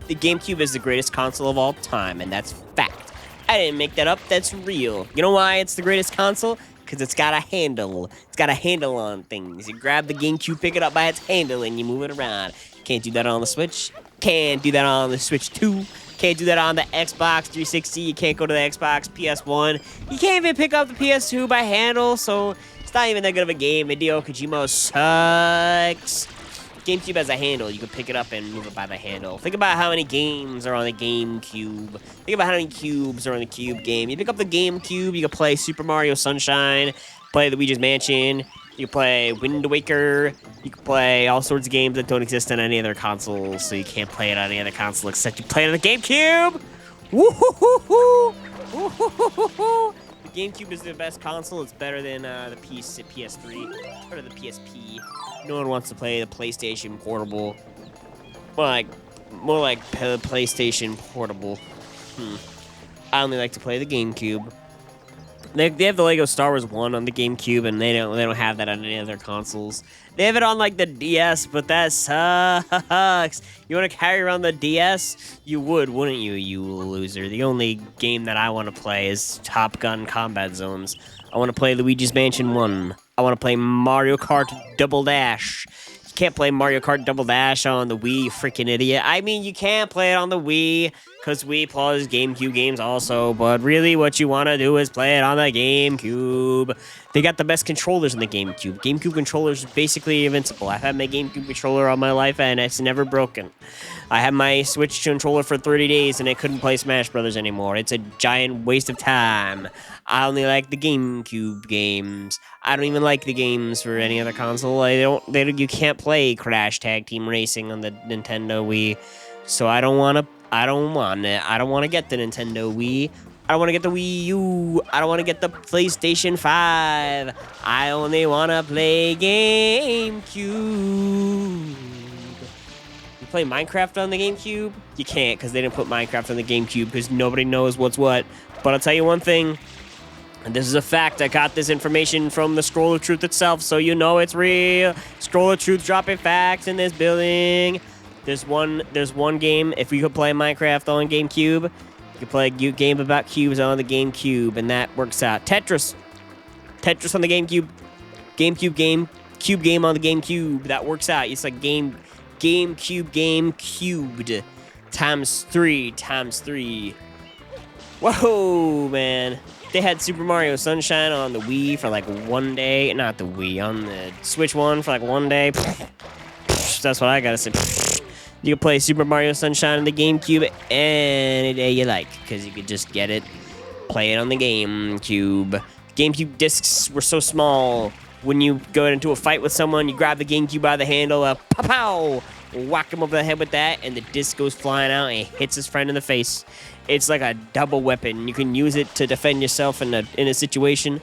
The GameCube is the greatest console of all time, and that's fact. I didn't make that up, that's real. You know why it's the greatest console? Because it's got a handle. It's got a handle on things. You grab the GameCube, pick it up by its handle, and you move it around. Can't do that on the Switch. Can't do that on the Switch 2. Can't do that on the Xbox 360. You can't go to the Xbox PS1. You can't even pick up the PS2 by handle, so it's not even that good of a game. Hideo Kojima sucks. GameCube has a handle. You can pick it up and move it by the handle. Think about how many games are on the GameCube. Think about how many cubes are on the Cube game. You pick up the GameCube, you can play Super Mario Sunshine, play Luigi's Mansion, you can play Wind Waker, you can play all sorts of games that don't exist on any other console, so you can't play it on any other console except you play it on the GameCube! Woo-hoo-hoo-hoo! Woo-hoo-hoo-hoo! The GameCube is the best console. It's better than the PS3, or the PSP. No one wants to play the PlayStation Portable. More like PlayStation Portable. I only like to play the GameCube. They have the Lego Star Wars 1 on the GameCube, and they don't have that on any other consoles. They have it on like the DS, but that sucks. You want to carry around the DS? You would, wouldn't you, you loser? The only game that I want to play is Top Gun Combat Zones. I want to play Luigi's Mansion 1. I want to play Mario Kart Double Dash. You can't play Mario Kart Double Dash on the Wii, you freaking idiot. I mean, you can't play it on the Wii, because Wii plays GameCube games also, but really what you want to do is play it on the GameCube. They got the best controllers in the GameCube. GameCube controllers are basically invincible. I've had my GameCube controller all my life, and it's never broken. I had my Switch controller for 30 days, and I couldn't play Smash Brothers anymore. It's a giant waste of time. I only like the GameCube games. I don't even like the games for any other console. You can't play Crash Tag Team Racing on the Nintendo Wii, so I don't want it. I don't want to get the Nintendo Wii. I don't want to get the Wii U. I don't want to get the PlayStation 5. I only want to play GameCube. You play Minecraft on the GameCube? You can't, because they didn't put Minecraft on the GameCube, because nobody knows what's what. But I'll tell you one thing, and this is a fact. I got this information from the Scroll of Truth itself, so you know it's real. Scroll of Truth dropping facts in this building. There's one game, if you could play Minecraft on GameCube, you could play a game about cubes on the GameCube, and that works out. Tetris on the GameCube. Cube game on the GameCube. That works out. It's like GameCube game cubed. Times 3. Whoa, man. They had Super Mario Sunshine on the Wii for like one day. Not the Wii, on the Switch 1 for like one day. That's what I gotta say. You can play Super Mario Sunshine on the GameCube any day you like, because you could just get it, play it on the GameCube. GameCube discs were so small, when you go into a fight with someone, you grab the GameCube by the handle, pow, whack him over the head with that, and the disc goes flying out and hits his friend in the face. It's like a double weapon. You can use it to defend yourself in a situation.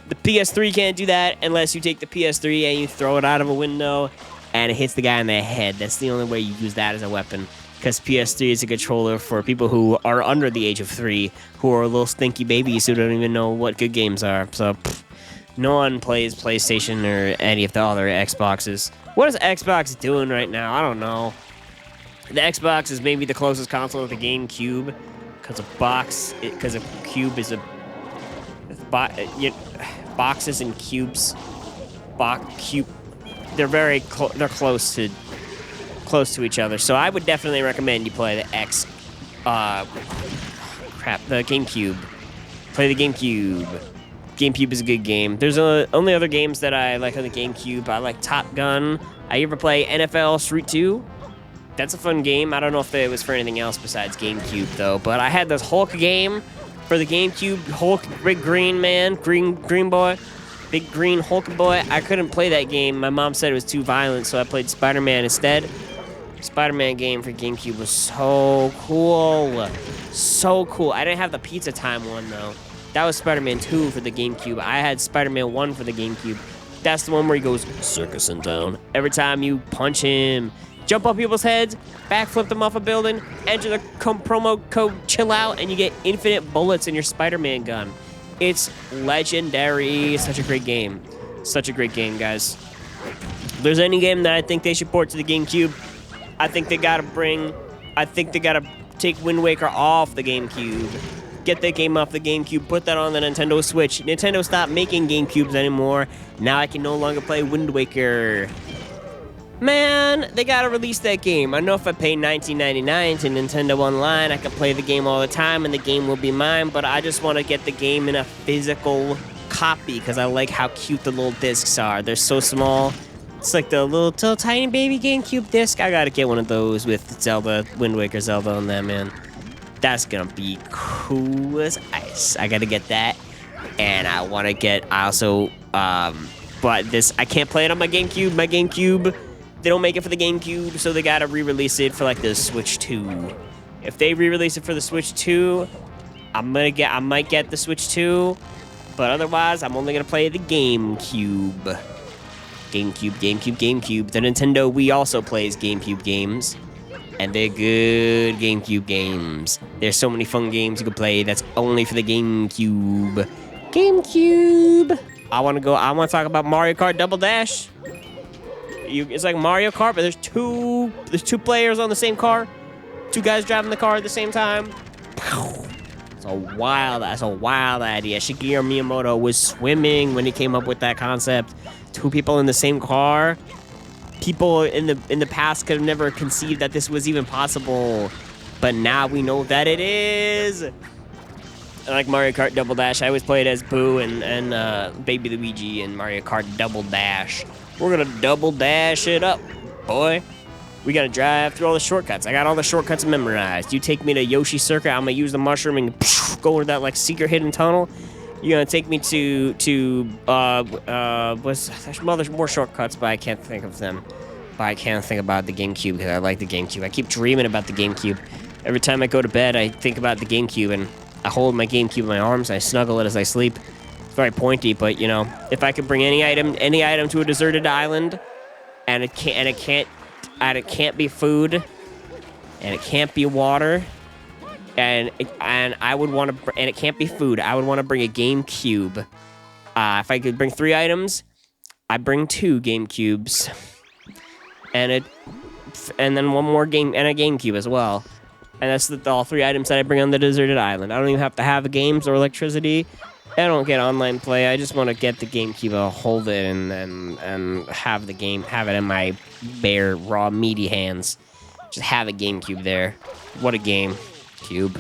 The PS3 can't do that unless you take the PS3 and you throw it out of a window, and it hits the guy in the head. That's the only way you use that as a weapon, because PS3 is a controller for people who are under the age of 3, who are little stinky babies who don't even know what good games are. So, no one plays PlayStation or any of the other Xboxes. What is Xbox doing right now? I don't know. The Xbox is maybe the closest console to the GameCube, because a cube is boxes and cubes. Cube. They're they're close to each other. So I would definitely recommend you play the the GameCube. Play the GameCube. GameCube is a good game. There's only other games that I like on the GameCube. I like Top Gun. I ever play NFL Street 2. That's a fun game. I don't know if it was for anything else besides GameCube though. But I had this Hulk game for the GameCube. Hulk, big green man, green boy. Big green Hulk boy. I couldn't play that game. My mom said it was too violent, so I played Spider-Man instead. Spider-Man game for GameCube was so cool. So cool. I didn't have the Pizza Time one, though. That was Spider-Man 2 for the GameCube. I had Spider-Man 1 for the GameCube. That's the one where he goes, circus in town. Every time you punch him, jump on people's heads, backflip them off a building, enter the promo code chill out, and you get infinite bullets in your Spider-Man gun. It's legendary. Such a great game. Such a great game, guys. If there's any game that I think they should port to the GameCube, I think they gotta bring I think they gotta take Wind Waker off the GameCube. Get that game off the GameCube, put that on the Nintendo Switch. Nintendo stopped making GameCubes anymore. Now I can no longer play Wind Waker. Man, they gotta release that game. I know if I pay $19.99 to Nintendo Online, I can play the game all the time and the game will be mine, but I just want to get the game in a physical copy because I like how cute the little discs are. They're so small. It's like the little tiny baby GameCube disc. I gotta get one of those with Zelda, Wind Waker Zelda on that, man. That's gonna be cool as ice. I gotta get that. And I wanna get, I also, but this, I can't play it on my GameCube. My GameCube, they don't make it for the GameCube, so they gotta re-release it for like the Switch 2. If they re-release it for the Switch 2, I might get the Switch 2, but otherwise, I'm only gonna play the GameCube. GameCube. The Nintendo Wii also plays GameCube games, and they're good GameCube games. There's so many fun games you can play that's only for the GameCube. I want to talk about Mario Kart Double Dash. It's like Mario Kart, but there's two players on the same car. Two guys driving the car at the same time. That's a wild idea. Shigeru Miyamoto was swimming when he came up with that concept. Two people in the same car. People in the past could have never conceived that this was even possible, but now we know that it is. I like Mario Kart Double Dash. I always played as Boo and Baby Luigi in Mario Kart Double Dash. We're gonna double dash it up, boy. We gotta drive through all the shortcuts. I got all the shortcuts memorized. You take me to Yoshi Circuit, I'm gonna use the mushroom and go into that like secret hidden tunnel. You're gonna take me there's more shortcuts, but I can't think of them. But I can't think about the GameCube because I like the GameCube. I keep dreaming about the GameCube. Every time I go to bed, I think about the GameCube and I hold my GameCube in my arms. I snuggle it as I sleep. It's very pointy, but you know, if I could bring any item to a deserted island, and it can't be food, and it can't be water. And I would want to, and it can't be food. I would want to bring a GameCube. If I could bring 3 items, I bring 2 GameCubes, and then one more game and a GameCube as well. And that's all 3 items that I bring on the deserted island. I don't even have to have games or electricity. I don't get online play. I just want to get the GameCube, I'll hold it, and have the game, have it in my bare, raw, meaty hands. Just have a GameCube there. What a game. Cube.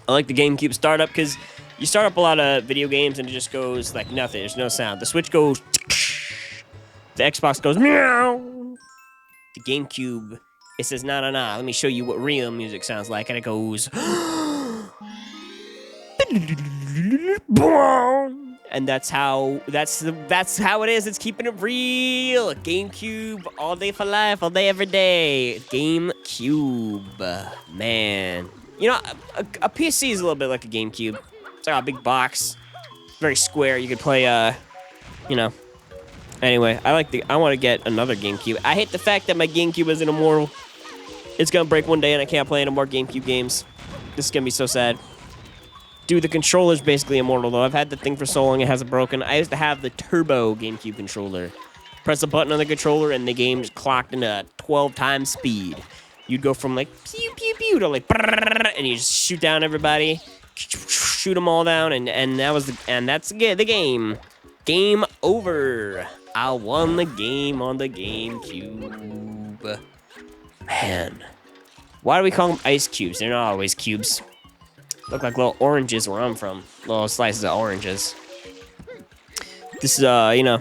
I like the GameCube startup because you start up a lot of video games and it just goes like nothing. There's no sound. The Switch goes. The Xbox goes meow. The GameCube, it says nah nah nah. Let me show you what real music sounds like, and it goes. And that's how it is. It's keeping it real. GameCube all day for life, all day every day. GameCube, man. You know, a PC is a little bit like a GameCube. It's like a big box, very square. You could play, you know. Anyway, I want to get another GameCube. I hate the fact that my GameCube isn't immortal. It's gonna break one day and I can't play any more GameCube games. This is gonna be so sad. Dude, the controller's basically immortal, though. I've had the thing for so long, it hasn't broken. I used to have the Turbo GameCube controller. Press a button on the controller, and the game just clocked into 12 times speed. You'd go from, like, pew, pew, pew, to, like, and you just shoot down everybody. Shoot them all down, and that's the game. Game over. I won the game on the GameCube. Man. Why do we call them ice cubes? They're not always cubes. Look like little oranges where I'm from. Little slices of oranges. This is, you know,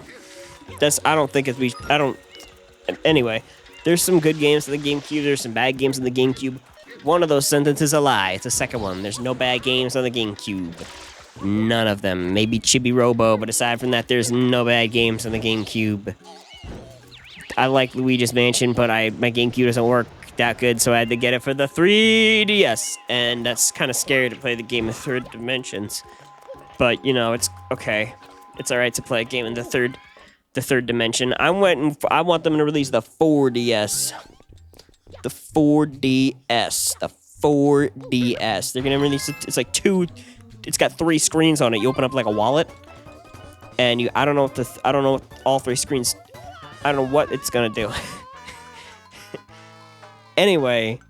anyway, there's some good games on the GameCube, there's some bad games on the GameCube. One of those sentences is a lie. It's the second one. There's no bad games on the GameCube. None of them. Maybe Chibi Robo, but aside from that, there's no bad games on the GameCube. I like Luigi's Mansion, but my GameCube doesn't work that good, so I had to get it for the 3DS, and that's kind of scary to play the game in third dimensions. But you know, it's okay. It's all right to play a game in the third dimension. I want them to release the 4DS. The 4DS. The 4DS. They're gonna release it. It's like it's got 3 screens on it. You open up like a wallet, and I don't know if all 3 screens. I don't know what it's gonna do. Anyway,